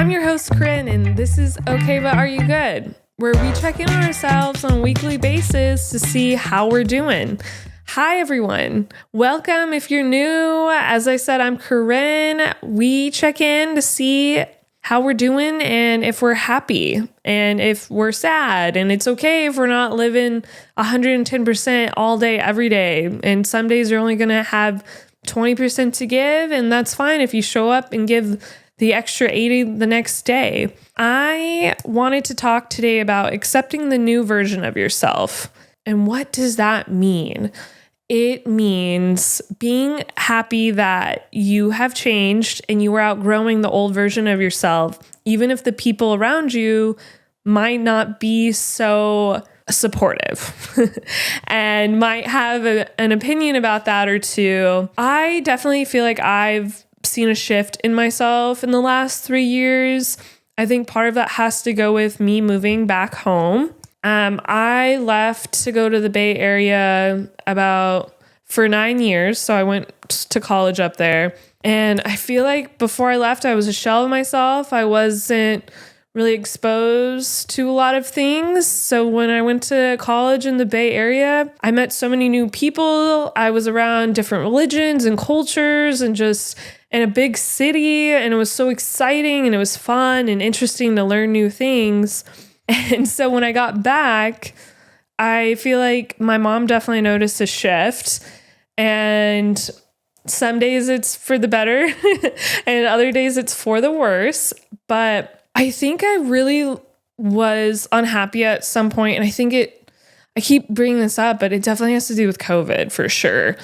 I'm your host, Corinne, and this is Okay, But Are You Good? Where we check in on ourselves on a weekly basis to see how we're doing. Hi, everyone. Welcome. If you're new, as I said, I'm Corinne. We check in to see how we're doing and if we're happy and if we're sad. And it's okay if we're not living 110% all day, every day. And some days you're only going to have 20% to give, and that's fine if you show up and give the extra 80 the next day. I wanted to talk today about accepting the new version of yourself. And what does that mean? It means being happy that you have changed and you are outgrowing the old version of yourself, even if the people around you might not be so supportive and might have an opinion about that or two. I definitely feel like I've seen a shift in myself in the last 3 years. I think part of that has to go with me moving back home. I left to go to the Bay Area for 9 years. So I went to college up there. And I feel like before I left, I was a shell of myself. I wasn't really exposed to a lot of things. So when I went to college in the Bay Area, I met so many new people. I was around different religions and cultures and just in a big city. And it was so exciting and it was fun and interesting to learn new things. And so when I got back, I feel like my mom definitely noticed a shift. And some days it's for the better and other days it's for the worse. But I think I really was unhappy at some point, and I keep bringing this up, but it definitely has to do with COVID for sure,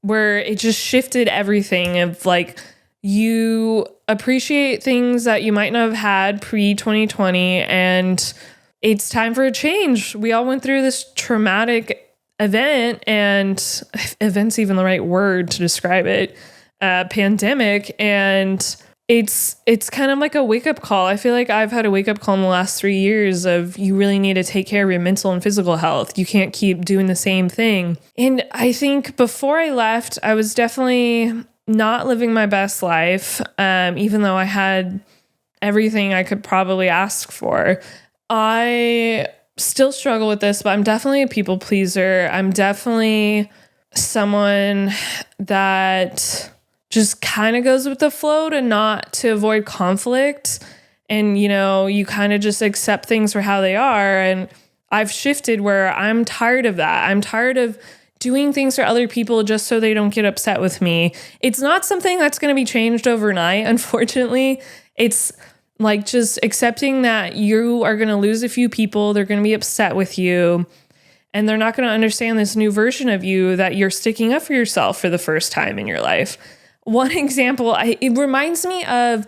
where it just shifted everything of like, you appreciate things that you might not have had pre-2020, and it's time for a change. We all went through this traumatic event, and event's even the right word to describe it, pandemic, and it's kind of like a wake-up call. I feel like I've had a wake-up call in the last 3 years of you really need to take care of your mental and physical health. You can't keep doing the same thing. And I think before I left, I was definitely not living my best life, even though I had everything I could probably ask for. I still struggle with this, but I'm definitely a people pleaser. I'm definitely someone that just kind of goes with the flow to avoid conflict. And, you kind of just accept things for how they are. And I've shifted where I'm tired of that. I'm tired of doing things for other people just so they don't get upset with me. It's not something that's going to be changed overnight, unfortunately. It's like just accepting that you are going to lose a few people. They're going to be upset with you. And they're not going to understand this new version of you that you're sticking up for yourself for the first time in your life. One example, it reminds me of,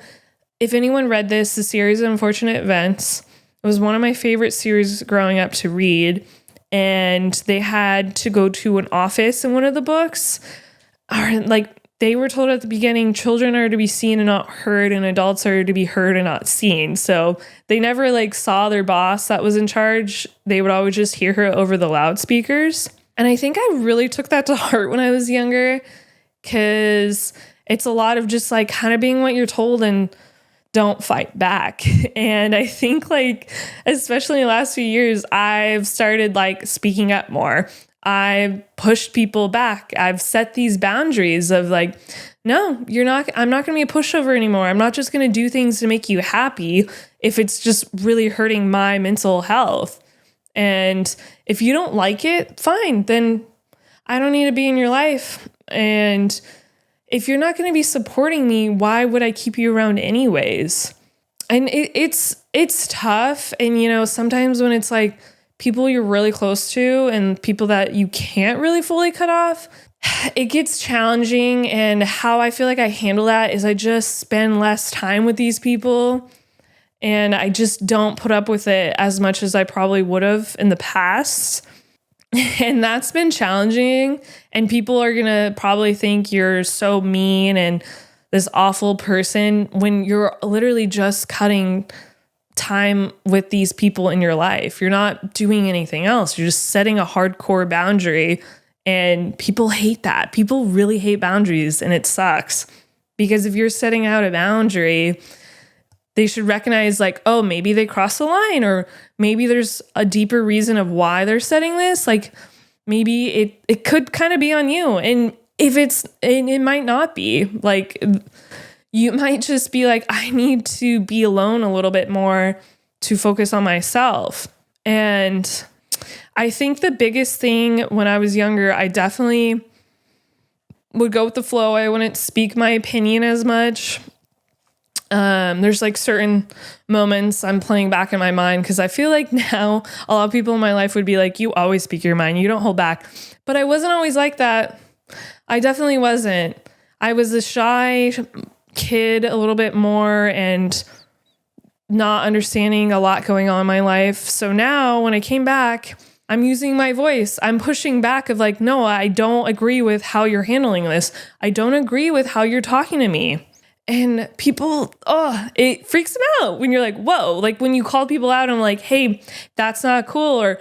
if anyone read this, The Series of Unfortunate Events. It was one of my favorite series growing up to read. And they had to go to an office in one of the books. They were told at the beginning, children are to be seen and not heard, and adults are to be heard and not seen. So they never saw their boss that was in charge. They would always just hear her over the loudspeakers. And I think I really took that to heart when I was younger, because it's a lot of just kind of being what you're told and don't fight back. And I think especially in the last few years, I've started speaking up more. I've pushed people back. I've set these boundaries of no, I'm not going to be a pushover anymore. I'm not just going to do things to make you happy if it's just really hurting my mental health. And if you don't like it, fine, then I don't need to be in your life. And if you're not going to be supporting me, why would I keep you around anyways? And it's tough. And, sometimes when it's people you're really close to and people that you can't really fully cut off, it gets challenging. And how I feel like I handle that is I just spend less time with these people, and I just don't put up with it as much as I probably would have in the past. And that's been challenging. And people are going to probably think you're so mean and this awful person when you're literally just cutting time with these people in your life. You're not doing anything else. You're just setting a hardcore boundary, and people hate that. People really hate boundaries, and it sucks because if you're setting out a boundary, they should recognize like, oh, maybe they crossed the line, or maybe there's a deeper reason of why they're setting this. Like maybe it could kind of be on you. And if it might not be, like you might just be like, I need to be alone a little bit more to focus on myself. And I think the biggest thing when I was younger, I definitely would go with the flow. I wouldn't speak my opinion as much. There's like certain moments I'm playing back in my mind because I feel like now a lot of people in my life would be like, you always speak your mind. You don't hold back. But I wasn't always like that. I definitely wasn't. I was a shy kid a little bit more and not understanding a lot going on in my life. So now when I came back, I'm using my voice. I'm pushing back of like, no, I don't agree with how you're handling this. I don't agree with how you're talking to me. And people, it freaks them out when you're like, whoa, like when you call people out, I'm like, hey, that's not cool. Or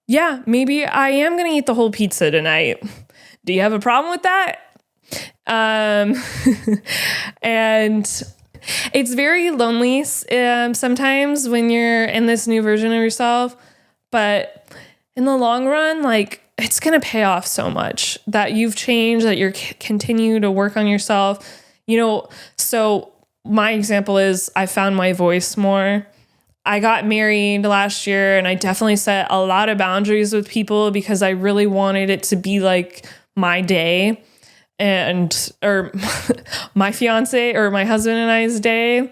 yeah, maybe I am going to eat the whole pizza tonight. Do you have a problem with that? And it's very lonely sometimes when you're in this new version of yourself, but in the long run, like it's going to pay off so much that you've changed, that you're continue to work on yourself. So my example is I found my voice more. I got married last year and I definitely set a lot of boundaries with people because I really wanted it to be like my day or my fiance or my husband and I's day.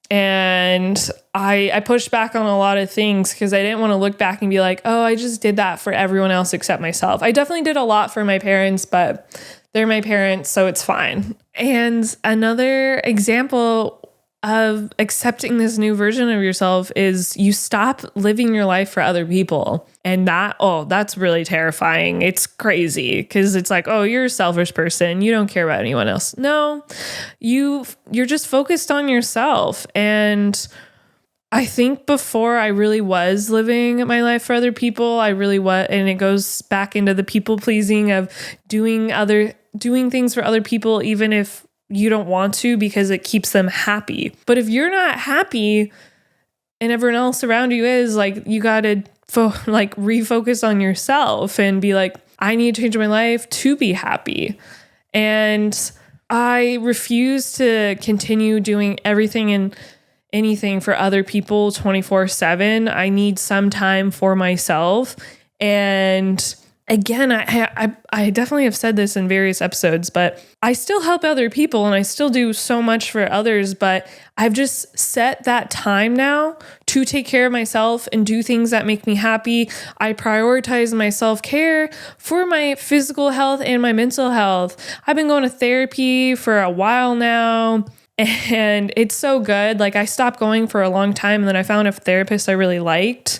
And I pushed back on a lot of things because I didn't want to look back and be like, oh, I just did that for everyone else except myself. I definitely did a lot for my parents, but they're my parents, so it's fine. And another example of accepting this new version of yourself is you stop living your life for other people. And that's really terrifying. It's crazy because it's like, oh, you're a selfish person. You don't care about anyone else. No, you're just focused on yourself. And I think before I really was living my life for other people, I really was. And it goes back into the people pleasing of doing things for other people, even if you don't want to, because it keeps them happy. But if you're not happy and everyone else around you is, like, you got to refocus on yourself and be like, I need to change my life to be happy. And I refuse to continue doing everything and anything for other people 24/7. I need some time for myself. And again, I definitely have said this in various episodes, but I still help other people and I still do so much for others, but I've just set that time now to take care of myself and do things that make me happy. I prioritize my self-care for my physical health and my mental health. I've been going to therapy for a while now, and it's so good. Like, I stopped going for a long time, and then I found a therapist I really liked,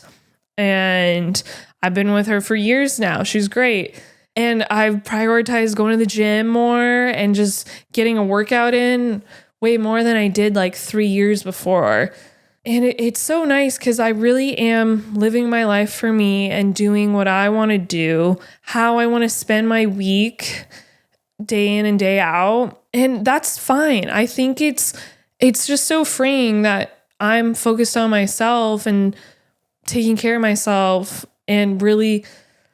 and I've been with her for years now. She's great. And I've prioritized going to the gym more and just getting a workout in way more than I did like 3 years before. And it's so nice because I really am living my life for me and doing what I want to do, how I want to spend my week, day in and day out. And that's fine. I think it's just so freeing that I'm focused on myself and taking care of myself and really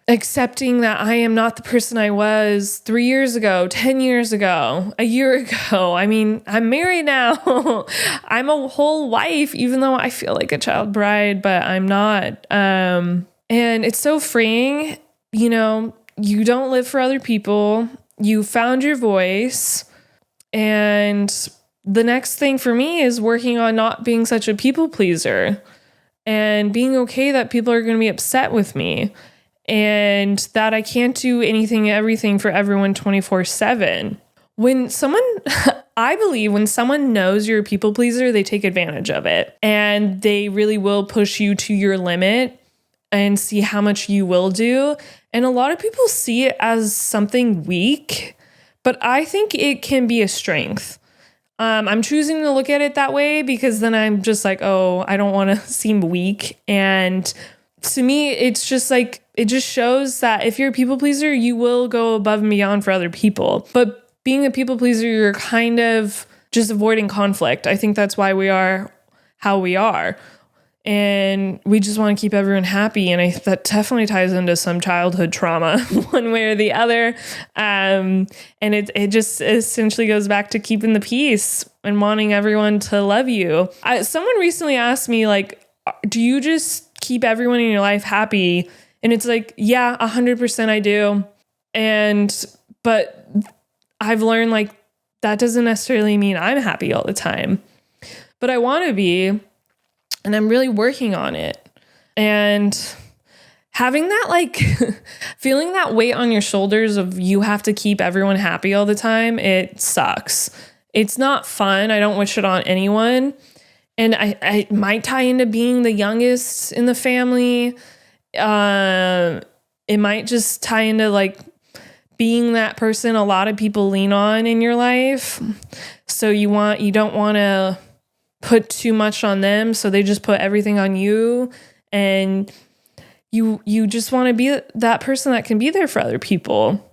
accepting that I am not the person I was 3 years ago, 10 years ago, a year ago. I mean, I'm married now. I'm a whole wife, even though I feel like a child bride, but I'm not. And it's so freeing. You don't live for other people. You found your voice. And the next thing for me is working on not being such a people pleaser. And being okay that people are going to be upset with me and that I can't do everything for everyone 24/7. I believe when someone knows you're a people pleaser, they take advantage of it and they really will push you to your limit and see how much you will do. And a lot of people see it as something weak, but I think it can be a strength. I'm choosing to look at it that way because then I'm just like, oh, I don't want to seem weak. And to me, it's just like, it just shows that if you're a people pleaser, you will go above and beyond for other people. But being a people pleaser, you're kind of just avoiding conflict. I think that's why we are how we are. And we just want to keep everyone happy. And that definitely ties into some childhood trauma one way or the other. And it just essentially goes back to keeping the peace and wanting everyone to love you. Someone recently asked me, like, do you just keep everyone in your life happy? And it's like, yeah, 100% I do. But I've learned, like, that doesn't necessarily mean I'm happy all the time. But I want to be. And I'm really working on it. And having that, like, feeling that weight on your shoulders of you have to keep everyone happy all the time, it sucks. It's not fun. I don't wish it on anyone. And I might tie into being the youngest in the family. It might just tie into, like, being that person a lot of people lean on in your life. So you don't want to put too much on them, so they just put everything on you, and you just want to be that person that can be there for other people.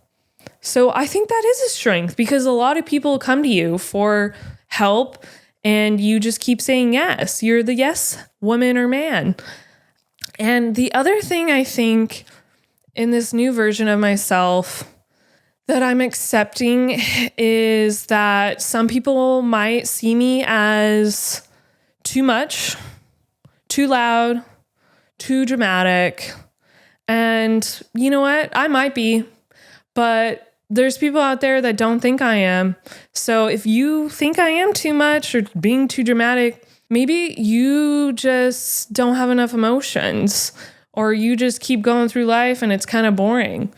So I think that is a strength, because a lot of people come to you for help and you just keep saying yes. You're the yes woman or man. And the other thing I think in this new version of myself that I'm accepting is that some people might see me as too much, too loud, too dramatic. And you know what? I might be, but there's people out there that don't think I am. So if you think I am too much or being too dramatic, maybe you just don't have enough emotions, or you just keep going through life and it's kind of boring.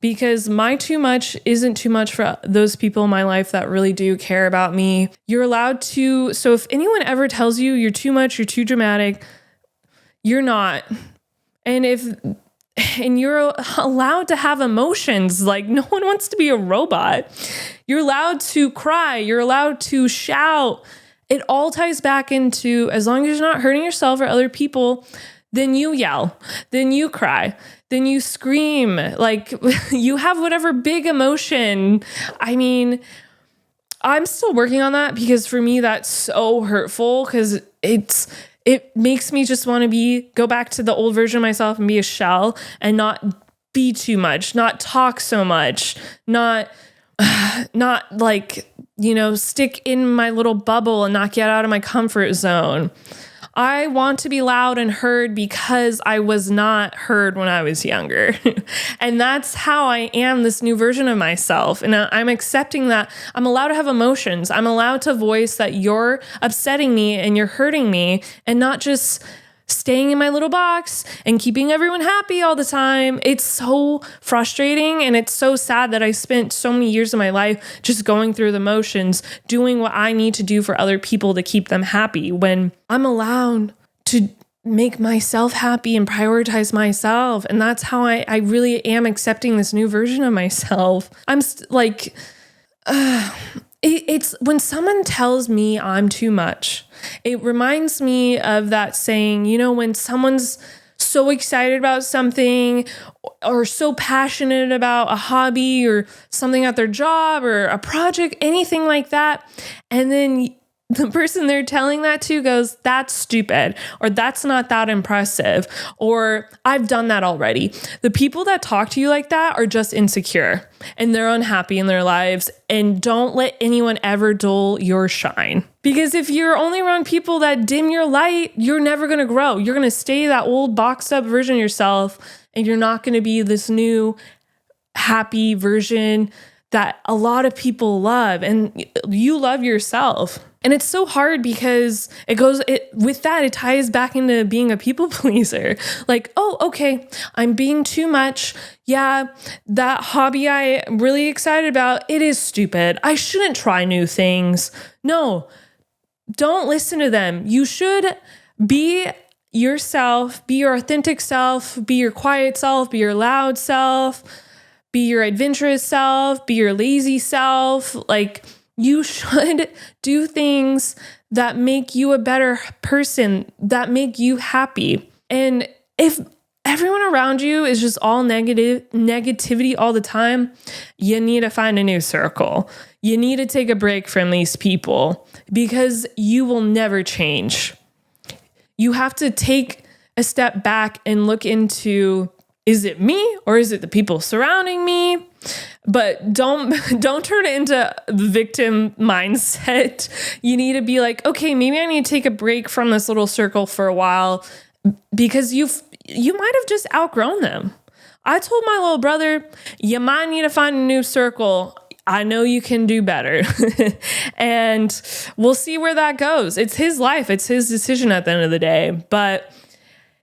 Because my too much isn't too much for those people in my life that really do care about me. You're allowed to. So if anyone ever tells you you're too much, you're too dramatic, you're not. And you're allowed to have emotions. Like, no one wants to be a robot. You're allowed to cry. You're allowed to shout. It all ties back into, as long as you're not hurting yourself or other people, then you yell, then you cry, then you scream, like you have whatever big emotion. I mean, I'm still working on that, because for me, that's so hurtful, because it makes me just want to go back to the old version of myself and be a shell and not be too much, not talk so much, not like, stick in my little bubble and not get out of my comfort zone. I want to be loud and heard because I was not heard when I was younger. And that's how I am this new version of myself. And I'm accepting that I'm allowed to have emotions. I'm allowed to voice that you're upsetting me and you're hurting me, and not just staying in my little box and keeping everyone happy all the time. It's so frustrating, and it's so sad that I spent so many years of my life just going through the motions, doing what I need to do for other people to keep them happy, when I'm allowed to make myself happy and prioritize myself. And that's how I really am accepting this new version of myself. I'm it's when someone tells me I'm too much, it reminds me of that saying, when someone's so excited about something or so passionate about a hobby or something at their job or a project, anything like that, and then the person they're telling that to goes, that's stupid, or that's not that impressive, or I've done that already. The people that talk to you like that are just insecure and they're unhappy in their lives, and don't let anyone ever dull your shine. Because if you're only around people that dim your light, you're never going to grow. You're going to stay that old boxed up version of yourself, and you're not going to be this new happy version that a lot of people love, and you love yourself. And it's so hard because it ties back into being a people pleaser. Like, oh, okay, I'm being too much. Yeah, that hobby I'm really excited about, it is stupid. I shouldn't try new things. No, don't listen to them. You should be yourself, be your authentic self, be your quiet self, be your loud self, be your adventurous self, be your lazy self. Like, you should do things that make you a better person, that make you happy. And if everyone around you is just all negativity all the time, you need to find a new circle. You need to take a break from these people, because you will never change. you have to take a step back and look into, is it me or is it the people surrounding me? But don't turn it into the victim mindset. You need to be like, okay, maybe I need to take a break from this little circle for a while because you might have just outgrown them. I told my little brother, you might need to find a new circle. I know you can do better. And we'll see where that goes. It's his life. It's his decision at the end of the day. But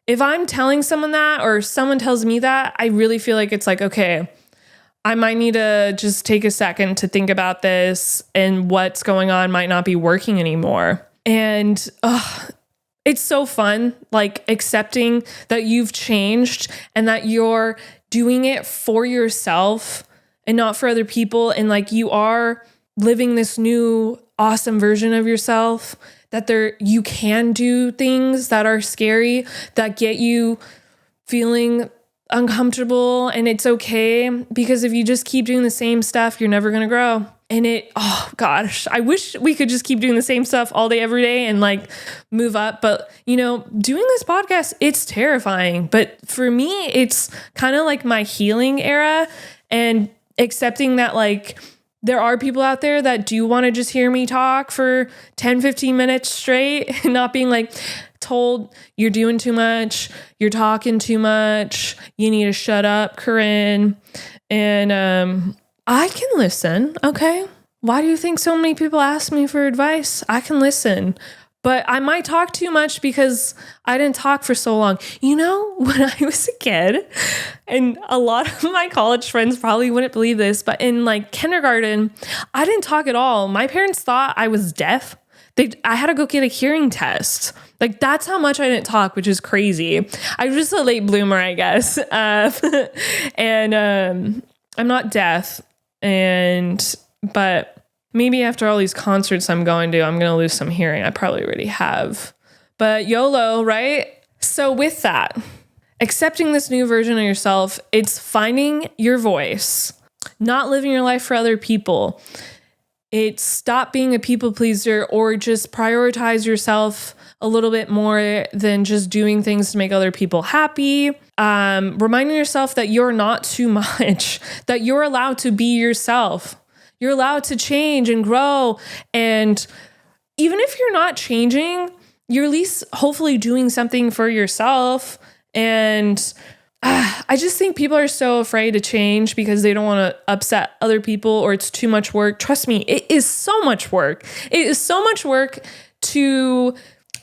if I'm telling someone that or someone tells me that, I really feel like it's like, okay, I might need to just take a second to think about this, and what's going on might not be working anymore. And it's so fun, like accepting that you've changed and that you're doing it for yourself and not for other people. And like you are living this new awesome version of yourself, that you can do things that are scary, that get you feeling uncomfortable, and it's okay, because if you just keep doing the same stuff, you're never going to grow. And oh gosh, I wish we could just keep doing the same stuff all day, every day and like move up. But doing this podcast, it's terrifying. But for me, it's kind of like my healing era, and accepting that like there are people out there that do want to just hear me talk for 10, 15 minutes straight, and not being like told you're doing too much, you're talking too much, you need to shut up, Corinne. And I can listen, okay? Why do you think so many people ask me for advice? I can listen. But I might talk too much because I didn't talk for so long. When I was a kid, and a lot of my college friends probably wouldn't believe this, but in like kindergarten, I didn't talk at all. My parents thought I was deaf. I had to go get a hearing test. Like, that's how much I didn't talk, which is crazy. I was just a late bloomer, I guess. And I'm not deaf. But maybe after all these concerts I'm going to lose some hearing. I probably already have. But YOLO, right? So with that, accepting this new version of yourself, it's finding your voice, not living your life for other people. It's stop being a people pleaser, or just prioritize yourself a little bit more than just doing things to make other people happy. Reminding yourself that you're not too much, that you're allowed to be yourself. You're allowed to change and grow. And even if you're not changing, you're at least hopefully doing something for yourself. And I just think people are so afraid to change because they don't want to upset other people, or it's too much work. Trust me, it is so much work. It is so much work to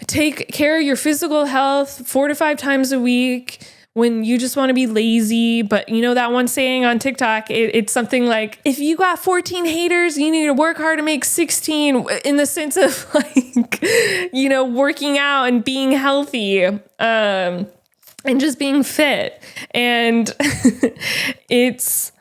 take care of your physical health 4 to 5 times a week when you just want to be lazy. But that one saying on TikTok, it's something like, if you got 14 haters, you need to work hard to make 16, in the sense of like, working out and being healthy. And just being fit. And it's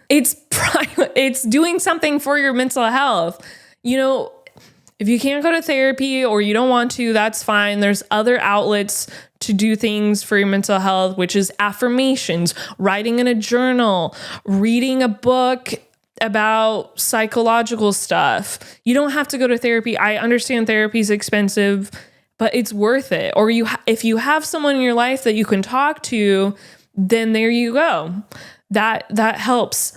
doing something for your mental health. If you can't go to therapy or you don't want to, that's fine. There's other outlets to do things for your mental health, which is affirmations, writing in a journal, reading a book about psychological stuff. You don't have to go to therapy. I understand therapy is expensive, but it's worth it. Or if you have someone in your life that you can talk to, then there you go. That helps.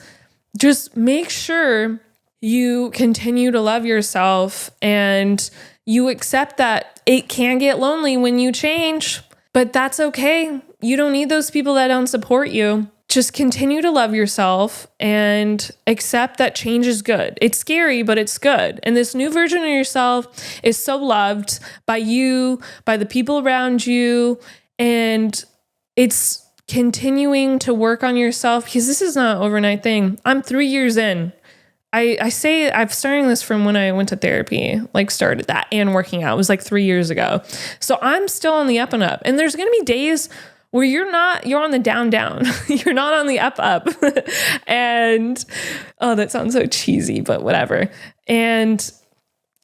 Just make sure you continue to love yourself, and you accept that it can get lonely when you change, but that's okay. You don't need those people that don't support you. Just continue to love yourself and accept that change is good. It's scary, but it's good. And this new version of yourself is so loved by you, by the people around you. And it's continuing to work on yourself, because this is not an overnight thing. I'm 3 years in. I say I'm starting this from when I went to therapy, like started that and working out. It was like 3 years ago. So I'm still on the up and up. And there's going to be days where you're on the down. You're not on the up. And, oh, that sounds so cheesy, but whatever. And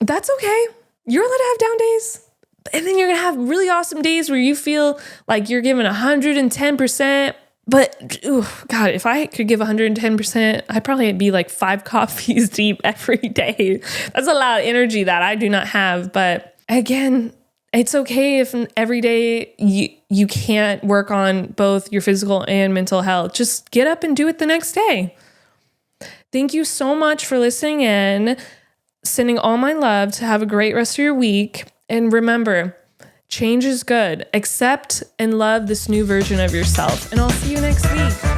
that's okay. You're allowed to have down days. And then you're going to have really awesome days where you feel like you're giving 110%. But, God, if I could give 110%, I'd probably be like 5 coffees deep every day. That's a lot of energy that I do not have. But again, It's okay if every day you can't work on both your physical and mental health. Just get up and do it the next day. Thank you so much for listening in. Sending all my love. To have a great rest of your week. And remember, change is good. Accept and love this new version of yourself. And I'll see you next week.